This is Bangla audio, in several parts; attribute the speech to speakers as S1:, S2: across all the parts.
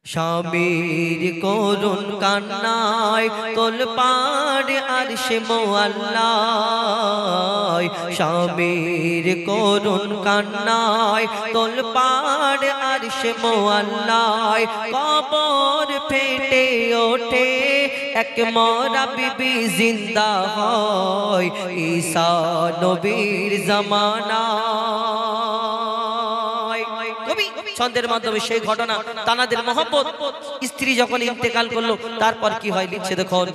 S1: স্বামীর করুণ কান্নায় তোলপাড় আরশে মোয়াল্লায়, স্বামীর করুণ কান্নায় তোলপাড় আরশে মোয়াল্লায়। কবর ফেটে ওঠে এক মরা বিবি জিন্দা হয় ঈসা নবীর জামানায়। কবি ছন্দের মাধ্যমে সেই ঘটনা তানাদের মহব্বত স্ত্রী যখন ইন্তেকাল করলো তারপর কি হয় লিখছে দেখুন।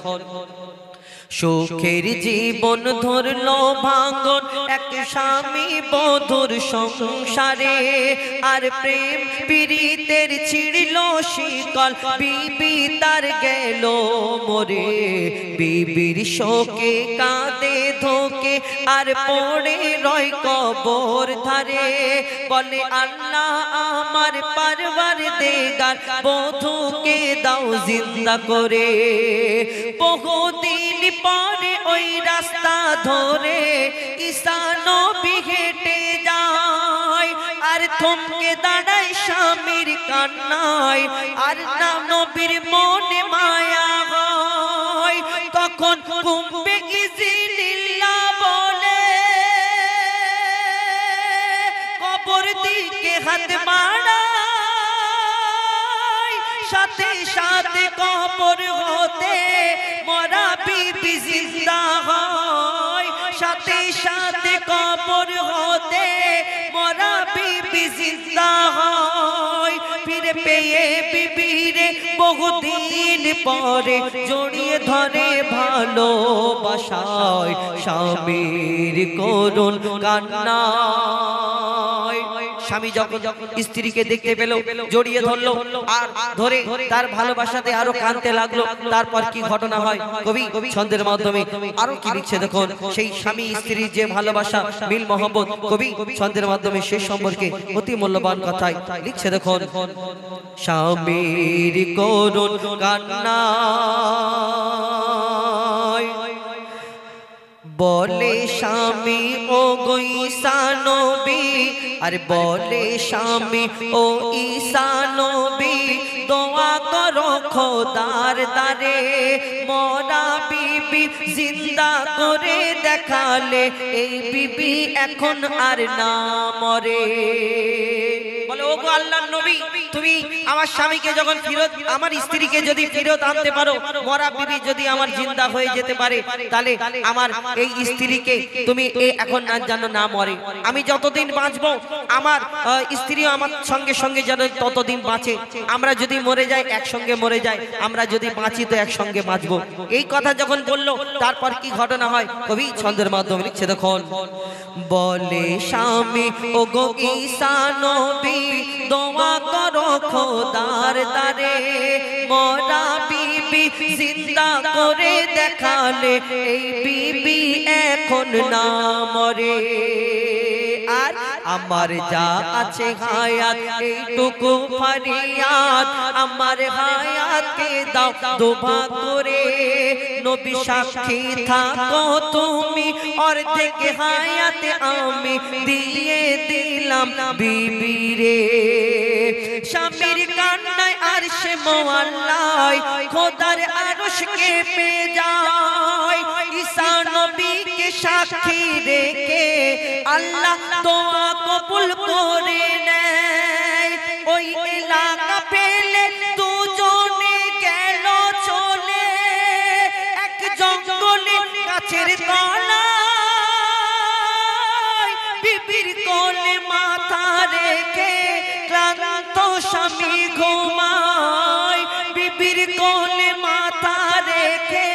S1: সুখের জীবন ধরলো ভাঙন এক স্বামী বধূর সংসারে, আর প্রেম পীড়িতের ছিড়ল শিকল বিবি তার গেল মরে। বিবির শোকে কাঁদে ধোকে আর পড়ে রয় কবর ধারে, বলে আল্লাহ আমার পারওয়ারদিগার বধূকে দাও জিন্দা করে। বহুদিন পরে ওই রাস্তা ধরে ঈসা নবী হেঁটে যায়, আর থমকে দাঁড়ায় স্বামীর কান্নায়, আর না নবীর মনে মায়া হয়। তখন কুম্বে ইজিনিল্লাহ বলে কবর দিকে হাত বাড়ায়, সাথে সাথে কবর হতে মরা বিবি জিন্দা হয়, সাথে সাথে কবর হতে মরা বিবি জিন্দা হয়। ফিরে পেয়ে বিবিরে বহুদিন পরে জড়িয়ে ধরে ভালোবাসায়, স্বামীর করুণ কান্নায়। স্বামী যখন স্ত্রীকে দেখতে পেল জড়িয়ে ধরলো আর ধরে তার ভালোবাসাতে আরো কাঁদতে লাগলো। তারপর কি ঘটনা হয় কবি ছন্দের মাধ্যমে আরো কি লিখছে দেখুন। সেই স্বামী স্ত্রীর যে ভালোবাসা মিল মহব্বত কবি ছন্দের মাধ্যমে সে সম্পর্কে অতি মূল্যবান কথাই লিখছে দেখুন। স্বামীর করুণ কান্নায় বলে স্বামী ও গো ঈসা নবী, আর বলে স্বামী ও ঈসা নবী দোয়া করো খোদার দারে, মরা বিবি জিন্দা করে দেখালে এই বিবি এখন আর না মরে। বলে ও গো আল্লাহর নবী, তুমি আমার স্বামীকে যখন ফিরত, আমার স্ত্রীকে যদি ফিরত আনতে পারো, মরা বিবি যদি আমার জিন্দা হয়ে যেতে পারে, তাহলে আমার এই স্ত্রীকে তুমি এখন না জানো না মরে। আমি যতদিন বাঁচবো আমার স্ত্রীও আমার সঙ্গে সঙ্গে যেন ততদিন বাঁচে। আমরা যদি মরে যাই একসঙ্গে মরে যাই, আমরা যদি বাঁচি তো একসঙ্গে বাঁচবো। এই কথা যখন বললো তারপর কি ঘটনা হয় কবি ছন্দের মাধ্যমে লিখছে দেখুন। বলে স্বামী ও গো ঈসা নবী দোয়া করো খোদার দারে, মরা বিবি জিন্দা করে দেখালে এই বিবি এখন না মরে। আর আমার যা আছে হায়াত এইটুকু ফরিয়াদ, আমার হায়াতকে দাও দুভাগ করে। নবী সাক্ষী থাকো তুমি অর্ধেক হায়াত আমি দিয়ে দিলাম বিবিরে। স্বামীর কান্নায় আরশে মোয়াল্লায় খোদার আরশ কেঁপে যায়, ঈসা নবীকে সাক্ষী রেখে আল্লাহ দোয়া কবুল করে নেয়। ওই এলাকা পেলে দুজনে গেল চলে এক জঙ্গলে গাছের তলায়, বিবির কোলে মাথা রেখে ক্লান্ত স্বামী ঘুমায়, বিবির কোলে মাথা রেখে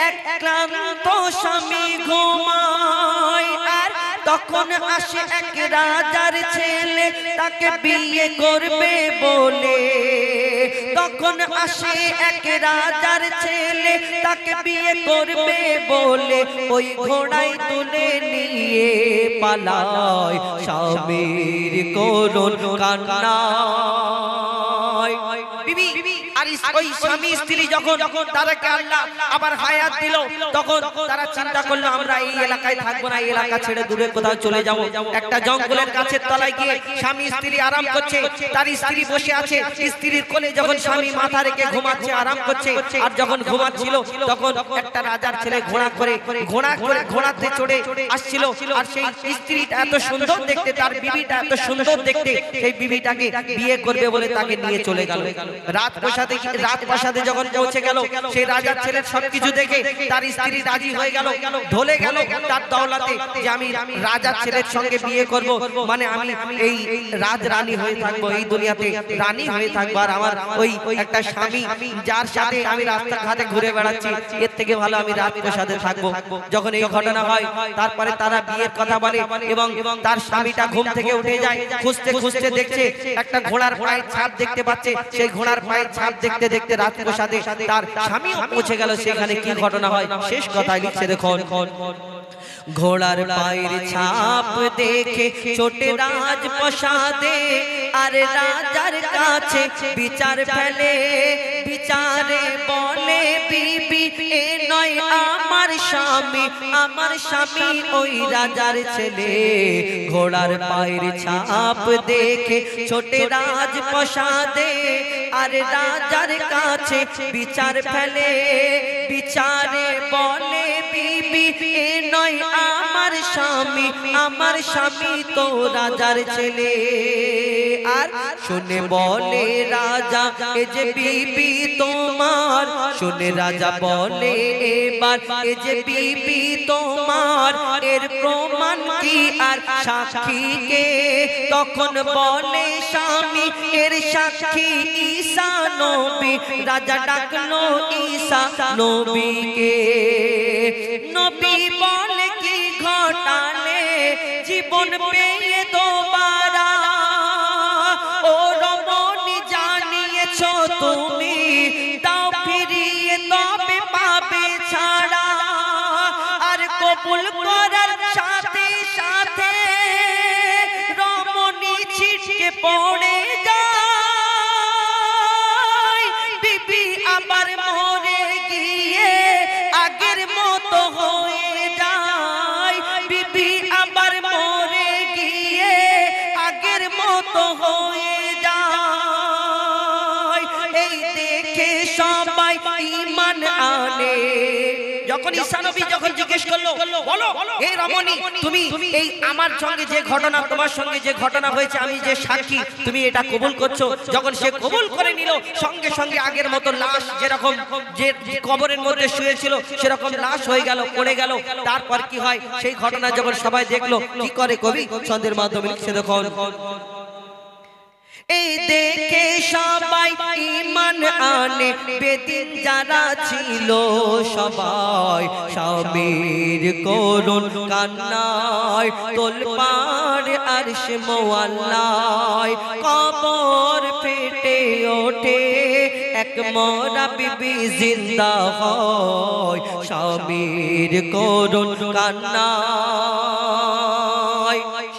S1: এক ক্লান্ত স্বামী ঘুমায়। আর তখন আসে এক রাজার ছেলে তাকে বিয়ে করবে বলে, তখন আসে এক রাজার ছেলে তাকে বিয়ে করবে বলে, ওই ঘোড়ায় তুলে নিয়ে পালায় স্বামীর করুণ কান্নায়। আর ওই স্বামী স্ত্রী যখন তাদেরকে আল্লাহ আবার হায়াত দিল, তখন তারা চিন্তা করলো আমরা এই এলাকায় থাকবো না, এই এলাকা ছেড়ে দূরে কোথাও চলে যাব। একটা জঙ্গলের গাছের তলায় গিয়ে স্বামী স্ত্রী আরাম করছে, তার স্ত্রী বসে আছে, স্ত্রীর কোলে যখন স্বামী মাথা রেখে ঘুমাচ্ছে, আরাম করছে। আর যখন ঘুমাচ্ছিল তখন একটা রাজার ছেলে ঘোড়াতে চড়ে আসছিল, আর সেই স্ত্রীটা এত সুন্দর দেখতে, তার বিবিটা এত সুন্দর দেখতে, সেই বিবিটাকে বিয়ে করবে বলে তাকে নিয়ে চলে গেল। রাজপ্রাসাদে যখন পৌঁছে গেল, সেই রাজার ছেলের সবকিছু দেখে তার স্ত্রী রাজি হয়ে গেল, ঢলে গেল তার দৌলতে যে আমি রাজার ছেলের সঙ্গে বিয়ে করব, মানে আমি এই রাজরানী হয়ে থাকবো, এই দুনিয়াতে রানী হয়ে থাকবো, আর আমার ওই একটা স্বামী যার সাথে আমি রাস্তাঘাটে ঘুরে বেড়াচ্ছি, এর থেকে ভালো আমি রাজপ্রাসাদে থাকবো। যখন এই ঘটনা হয়, তারপরে তারা বিয়ের কথা বলে এবং তার স্বামীটা ঘুম থেকে উঠে যায়, খুঁজতে খুঁজতে দেখছে একটা ঘোড়ার পায়ের ছাপ দেখতে পাচ্ছে। সেই ঘোড়ার পায়ের ছাপ দেখতে দেখতে রাজপ্রাসাদে তার স্বামীও পৌঁছে গেল। সেখানে কি ঘটনা হয় শেষ কথায় লিখছে দেখুন। ঘোড়ার পায়ের ছাপ দেখে ছোটে রাজপ্রাসাদে, আর রাজার কাছে বিচার ফেলে, বিচারে বলে বিবি এ নয় আমার স্বামী, আমার স্বামী ওই রাজার ছেলে। ঘোড়ার পায়ের ছাপ দেখে ছোটে রাজপ্রাসাদে, আর রাজার কাছে বিচার ফেলে, বিচারে বলে বিবি এ নয় আমার স্বামী, আমার স্বামী তো রাজার ছেলে। আর শুনে বলে রাজা এ যে বিবি তোমার, শুনে রাজা বলে এবার এ যে বিবি তোমার, এর প্রমাণ কি আর সাক্ষী কে? তখন বলে স্বামী এর সাক্ষী ঈসা নবী। রাজা ডাকলো ঈসা নবীকে, নবী বলে কি ঘটালে জীবন পেয়ে দোবারা, ও রমণী জানিয়েছ তুমি, দাও ফিরিয়ে তবে পাবে ছাড়া। আর কবুল করার সাথে সাথে রমণী ছিটকে পড়ে যায়, বিবি আবার মরে গিয়ে আগের মতো হয়ে যায়, বিবি আবার মরে গিয়ে আগের মতো হয়ে যায়। এই দেখে সবাই ঈমান আনে। যখন ঈসা নবী যখন জিজ্ঞেস করলো, বলো এই রমণী তুমি এই আমার সঙ্গে যে ঘটনা, তোমার সঙ্গে যে ঘটনা হয়েছে, আমি যে সাক্ষী, তুমি এটা কবুল করছো? যখন সে কবুল করে নিল, সঙ্গে সঙ্গে আগের মতো লাশ যেরকম যে কবরের মধ্যে শুয়েছিল সেরকম লাশ হয়ে গেল, পড়ে গেল। তারপর কি হয় সেই ঘটনা যখন সবাই দেখলো, কি করে কবি ছন্দের মাধ্যমে লিখছে দেখুন। এই দেখে সবাই ঈমান আনে, বেদিন যারা ছিল সবাই, স্বামীর করুণ কান্নায় তোলপাড় আরশ মুআল্লায়, কবর ফেটে ওঠে এক মরা বিবি জিন্দা হয়, স্বামীর করুণ কান্নায়।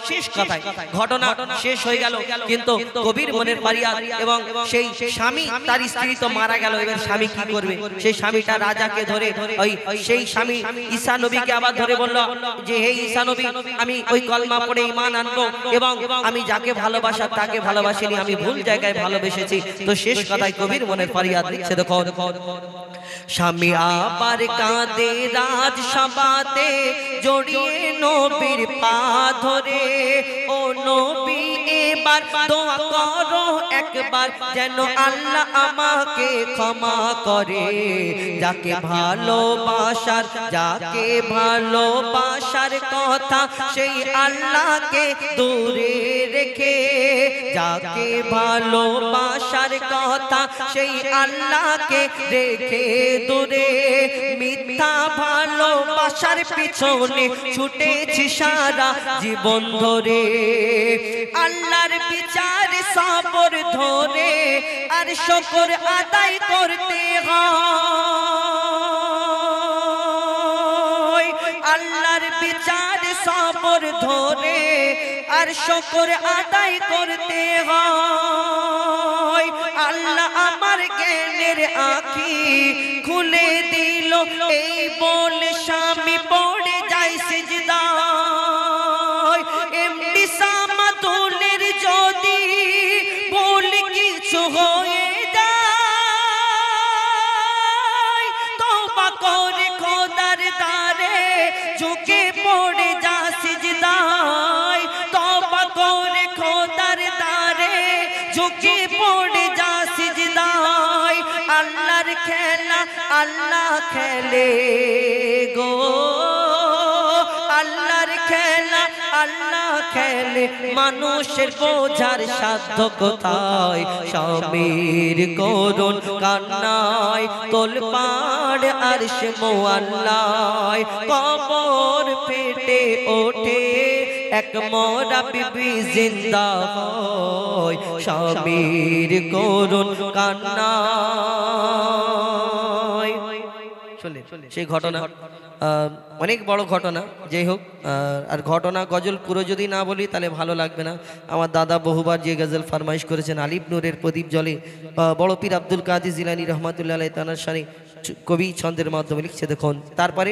S1: শেষ কথায় ঘটনা শেষ হয়ে গেল, কিন্তু কবির মনের ফারিয়াদ এবং সেই স্বামী তার স্ত্রী তো মারা গেল, এবার স্বামী কি করবে? সেই স্বামীটা রাজাকে ধরে ওই সেই স্বামী ঈসা নবীকে আবার ধরে বলল যে হে ঈসা নবী, আমি ওই কলমা পড়ে ঈমান আনবো এবং আমি যাকে ভালোবাসা তাকে ভালোবাসিনি, আমি ভুল জায়গায় ভালোবেসেছি। তো শেষ কথায় কবির মনের ফারিয়াদ লিখছে দেখো। স্বামী আবার কাঁদে রাজসভাতে, জড়িয়ে নবীর পা ধরে, ও নবী এবার দোয়া করো একবার, যেন আল্লাহ আমাকে ক্ষমা করে। যাকে ভালোবাসার কথা সেই আল্লাহকে দূরে রেখে, যাকে ভালোবাসার কথা সেই আল্লাহকে রেখে দূরে, মিথ্যা ভালোবাসার পিছনে ছুটেছি সারা জীবন ধরে। আল্লাহর বিচার সবর ধরে আর শুকর আদায় করতে হয়। আল্লাহর বিচার সবর ধরে আর শুকর আদায় করতে হয়। আল্লাহ আমার জ্ঞানের আঁখি খুলে দিল, এই বলে স্বামী পড়ে যায় সিজদায়। এমনি সামাতুলের যদি ভুল কিছু হয়ে যায়, তওবা করে খোদার দ্বারে ঝুঁকে পড়ে যা সিজদায়। তওবা করে খোদার দ্বারে ঝুঁকে পড়ে যা সিজদায়। আল্লাহর খেলা আল্লাহ খেলে গো, আল্লাহর খেলা আল্লাহ খেলে, মানুষের বোঝার সাধ্য কোথায়। স্বামীর করুণ কান্নায় তোলপাড় আরশ মুআল্লায়, কবর ফেটে ওঠে এক মরা বিবি জিন্দা হয়। স্বামীর করুণ কান্নায় সেই ঘটনা অনেক বড় ঘটনা। যাই হোক, আর ঘটনা গজল পুরো যদি না বলি তাহলে ভালো লাগবে না। আমার দাদা বহুবার যে গজল ফরমাইশ করেছেন আলিফ নূরের প্রদীপ জলে, বড় পীর আব্দুল কাদের জিলানী রহমাতুল্লাহ আলাইহি তানার শানে কবি ছন্দের মাধ্যমে লিখছে। দেখুন তারপরে